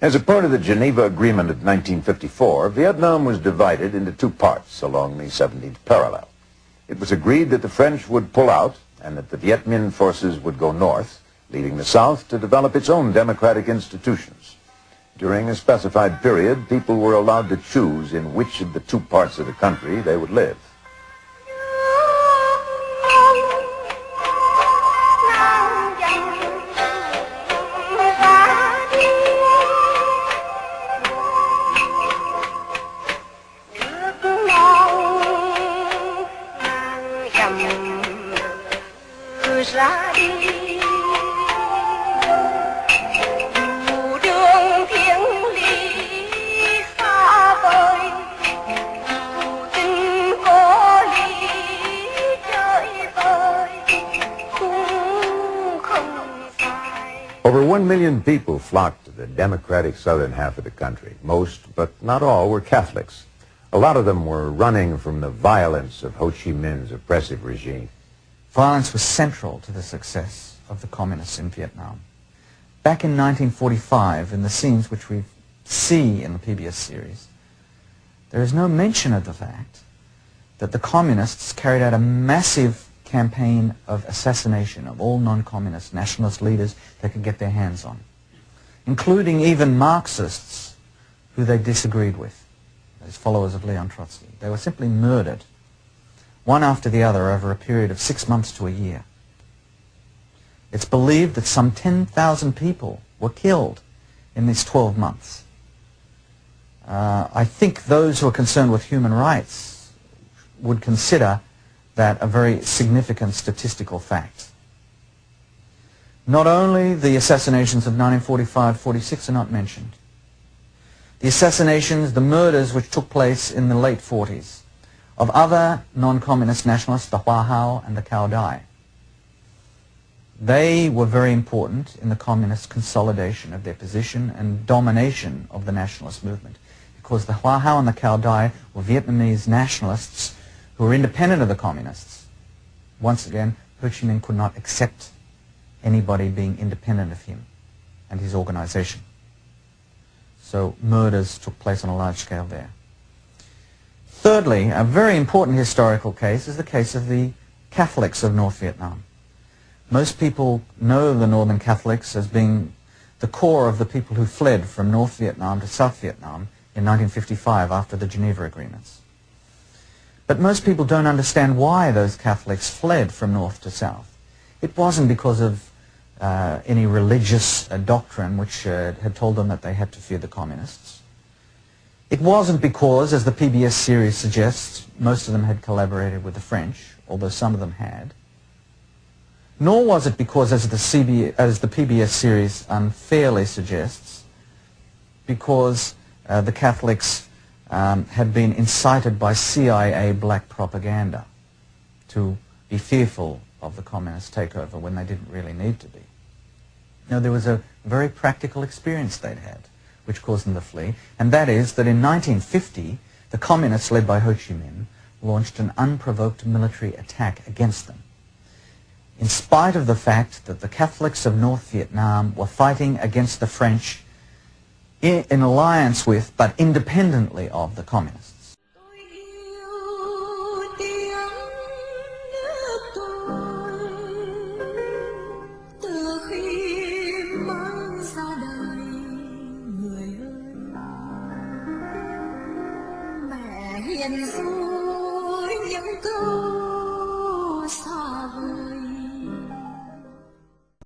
As a part of the Geneva Agreement of 1954, Vietnam was divided into two parts along the 17th parallel. It was agreed that the French would pull out and that the Viet Minh forces would go north, leaving the South to develop its own democratic institutions. During a specified period, people were allowed to choose in which of the two parts of the country they would live. Over 1 million people flocked to the democratic southern half of the country. Most, but not all, were Catholics. A lot of them were running from the violence of Ho Chi Minh's oppressive regime. Violence was central to the success of the communists in Vietnam. Back in 1945, in the scenes which we see in the PBS series, there is no mention of the fact that the communists carried out a massive campaign of assassination of all non-communist nationalist leaders they could get their hands on, including even Marxists who they disagreed with, as followers of Leon Trotsky. They were simply murdered, one after the other, over a period of 6 months to a year. It's believed that some 10,000 people were killed in these 12 months. I think those who are concerned with human rights would consider that a very significant statistical fact. Not only the assassinations of 1945-46 are not mentioned. The assassinations, the murders which took place in the late 40s of other non-communist nationalists, the Hoa Hao and the KHOAI, they were very important in the communist consolidation of their position and domination of the nationalist movement, because the Hoa Hao and the KHOAI were Vietnamese nationalists who were independent of the communists. Once again, Ho Chi Minh could not accept anybody being independent of him and his organization. So murders took place on a large scale there. Thirdly, a very important historical case is the case of the Catholics of North Vietnam. Most people know the Northern Catholics as being the core of the people who fled from North Vietnam to South Vietnam in 1955 after the Geneva Agreements. But most people don't understand why those Catholics fled from north to south. It wasn't because of any religious doctrine which had told them that they had to fear the communists. It wasn't because, as the PBS series suggests, most of them had collaborated with the French, although some of them had. Nor was it because, as the PBS series unfairly suggests, because the Catholics had been incited by CIA black propaganda to be fearful of the communist takeover when they didn't really need to be. No, there was a very practical experience they'd had which caused them to flee, and that is that in 1950 the communists led by Ho Chi Minh launched an unprovoked military attack against them, in spite of the fact that the Catholics of North Vietnam were fighting against the French in alliance with, but independently of, the communists. Hiền ru những câu